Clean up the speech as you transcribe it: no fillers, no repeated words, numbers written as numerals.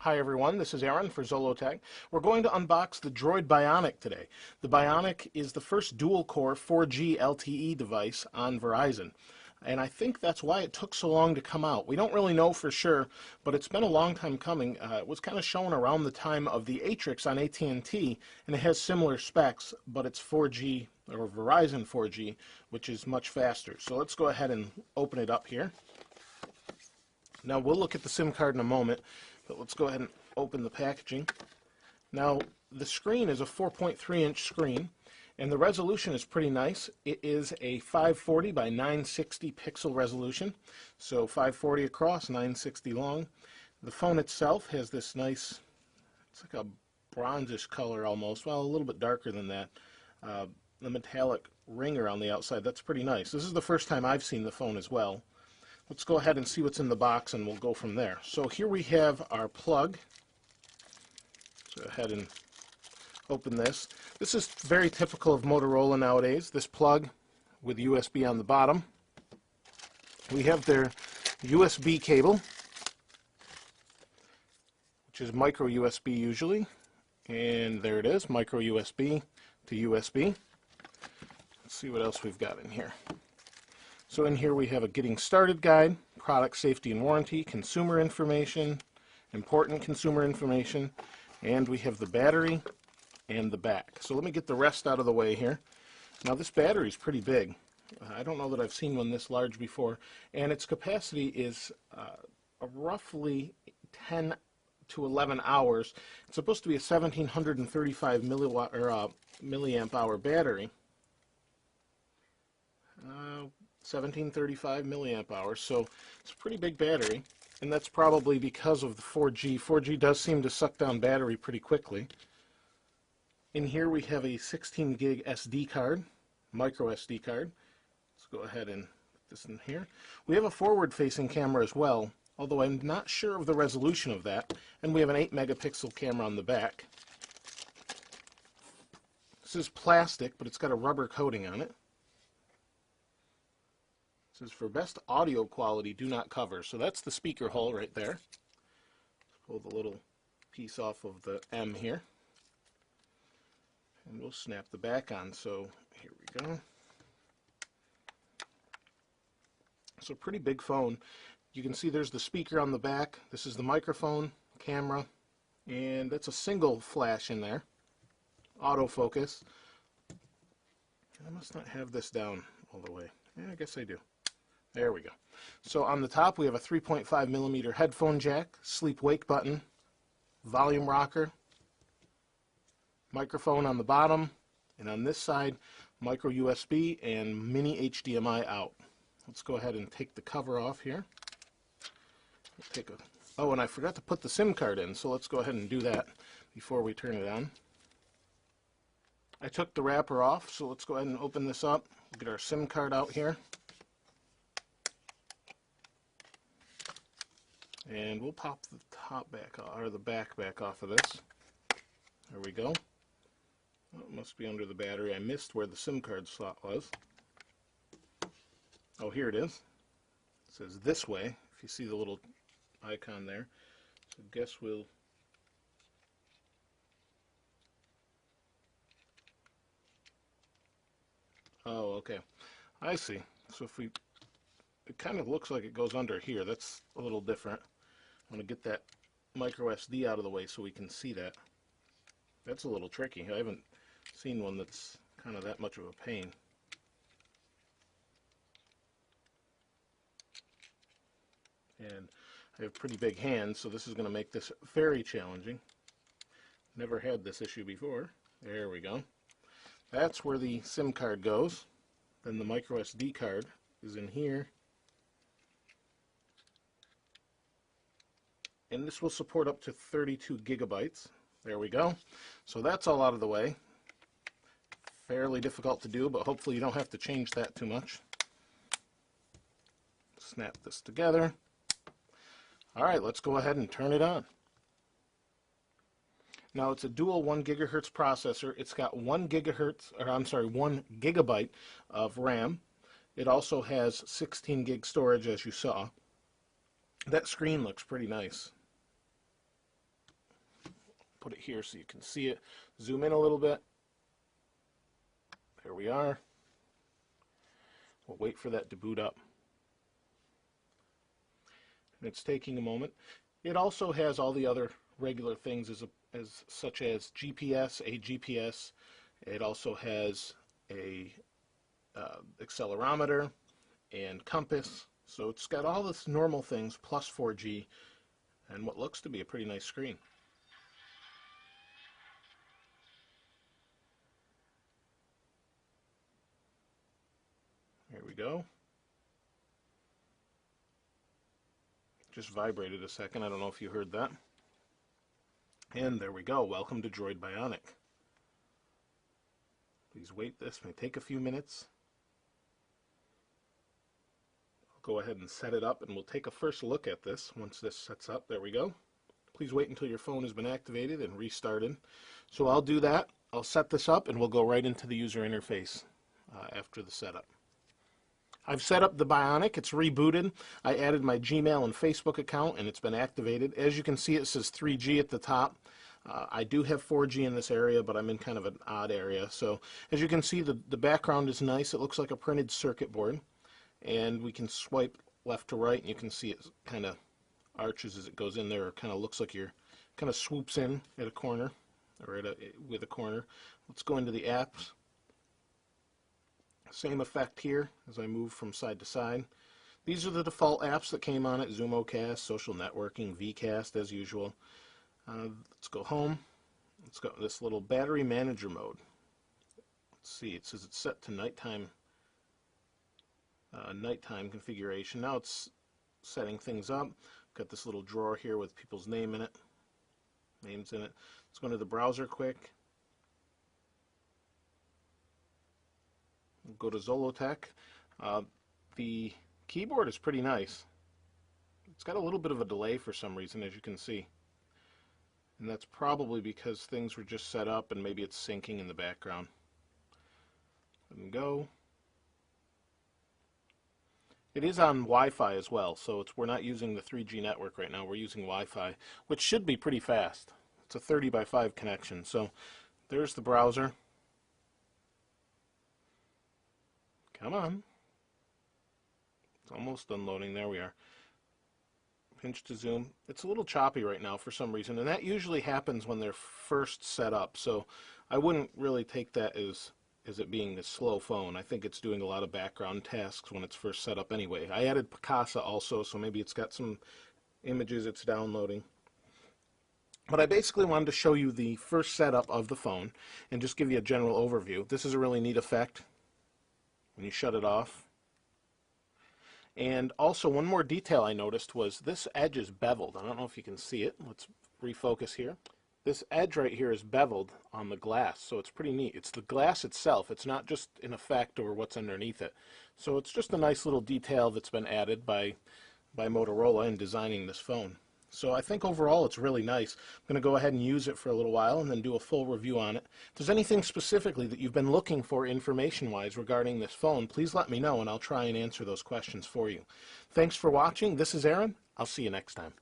Hi everyone, this is Aaron for Zollotech. We're going to unbox the Droid Bionic today. The Bionic is the first dual-core 4G LTE device on Verizon. And I think that's why it took so long to come out. We don't really know for sure, but it's been a long time coming. It was kind of shown around the time of the Atrix on AT&T, and it has similar specs, but it's 4G, or Verizon 4G, which is much faster. So let's go ahead and open it up here. Now we'll look at the SIM card in a moment, but let's go ahead and open the packaging. Now the screen is a 4.3-inch screen, and the resolution is pretty nice. It is a 540 by 960 pixel resolution, so 540 across, 960 long. The phone itself has this nice, it's like a bronzish color almost, well a little bit darker than that. The metallic ring around the outside, that's pretty nice. This is the first time I've seen the phone as well. Let's go ahead and see what's in the box and we'll go from there. So here we have our plug. Let's go ahead and open this. This is very typical of Motorola nowadays, this plug with USB on the bottom. We have their USB cable, which is micro USB usually. And there it is, micro USB to USB. Let's see what else we've got in here. So in here we have a getting started guide, product safety and warranty, consumer information, important consumer information, and we have the battery and the back. So let me get the rest out of the way here. Now this battery is pretty big. I don't know that I've seen one this large before, and its capacity is roughly 10 to 11 hours. It's supposed to be a 1735 milliamp hour battery. 1735 milliamp hours, so it's a pretty big battery, and that's probably because of the 4G. 4G does seem to suck down battery pretty quickly. In here we have a 16 gig SD card, micro SD card. Let's go ahead and put this in here. We have a forward-facing camera as well, although I'm not sure of the resolution of that, and we have an 8 megapixel camera on the back. This is plastic, but it's got a rubber coating on it. It says for best audio quality, do not cover. So that's the speaker hole right there. Pull the little piece off of the M here. And we'll snap the back on. So here we go. So pretty big phone. You can see there's the speaker on the back. This is the microphone, camera, and that's a single flash in there. Autofocus. I must not have this down all the way. Yeah, I guess I do. There we go. So on the top we have a 3.5 millimeter headphone jack, sleep-wake button, volume rocker, microphone on the bottom, and on this side micro USB and mini HDMI out. Let's go ahead and take the cover off here. Oh, and I forgot to put the SIM card in, so let's go ahead and do that before we turn it on. I took the wrapper off, so let's go ahead and open this up. We'll get our SIM card out here. And we'll pop the top back, or the back off of this. There we go. Oh, it must be under the battery. I missed where the SIM card slot was. Oh, here it is. It says this way, if you see the little icon there. So guess we'll... Oh, okay. I see. So if we... It kind of looks like it goes under here. That's a little different. I want to get that micro SD out of the way so we can see that. That's a little tricky. I haven't seen one that's kind of that much of a pain. And I have pretty big hands, so this is going to make this very challenging. Never had this issue before. There we go. That's where the SIM card goes. Then the micro SD card is in here. And this will support up to 32 gigabytes. There we go. So that's all out of the way. Fairly difficult to do, but hopefully you don't have to change that too much. Snap this together. Alright, let's go ahead and turn it on. Now it's a dual 1 gigahertz processor. It's got 1 gigabyte of RAM. It also has 16 gig storage, as you saw. That screen looks pretty nice. put it here so you can see it. Zoom in a little bit. There we are. We'll wait for that to boot up. And it's taking a moment. It also has all the other regular things such as GPS, a GPS. It also has a accelerometer and compass. So it's got all this normal things plus 4G and what looks to be a pretty nice screen. Here we go. Just vibrated a second. I don't know if you heard that. And there we go. Welcome to Droid Bionic. Please wait. This may take a few minutes. I'll go ahead and set it up and we'll take a first look at this once this sets up. There we go. Please wait until your phone has been activated and restarted. So I'll do that. I'll set this up and we'll go right into the user interface after the setup. I've set up the Bionic. It's rebooted. I added my Gmail and Facebook account and it's been activated. As you can see, it says 3G at the top. I do have 4G in this area, but I'm in kind of an odd area. So as you can see, the background is nice. It looks like a printed circuit board. And we can swipe left to right and you can see it kind of arches as it goes in there. It kind of looks like you're kind of swoops in at a corner or with a corner. Let's go into the apps. Same effect here as I move from side to side. These are the default apps that came on it: ZoomoCast, Social Networking, VCast as usual. Let's go home. Let's go this little battery manager mode. Let's see, it says it's set to nighttime configuration. Now it's setting things up. Got this little drawer here with people's names in it. Let's go into the browser quick. We'll go to Zollotech. The keyboard is pretty nice. It's got a little bit of a delay for some reason, as you can see. And that's probably because things were just set up and maybe it's syncing in the background. Let me go. It is on Wi-Fi as well, so we're not using the 3G network right now. We're using Wi-Fi, which should be pretty fast. It's a 30x5 connection. So there's the browser. Come on. It's almost unloading. There we are. Pinch to zoom. It's a little choppy right now for some reason, and that usually happens when they're first set up. So I wouldn't really take that as it being this slow phone. I think it's doing a lot of background tasks when it's first set up anyway. I added Picasa also, so maybe it's got some images it's downloading. But I basically wanted to show you the first setup of the phone and just give you a general overview. This is a really neat effect when you shut it off. And also one more detail I noticed was this edge is beveled. I don't know if you can see it. Let's refocus here. This edge right here is beveled on the glass, so it's pretty neat. It's the glass itself. It's not just an effect or what's underneath it. So it's just a nice little detail that's been added by Motorola in designing this phone. So I think overall it's really nice. I'm going to go ahead and use it for a little while and then do a full review on it. If there's anything specifically that you've been looking for information-wise regarding this phone, please let me know and I'll try and answer those questions for you. Thanks for watching. This is Aaron. I'll see you next time.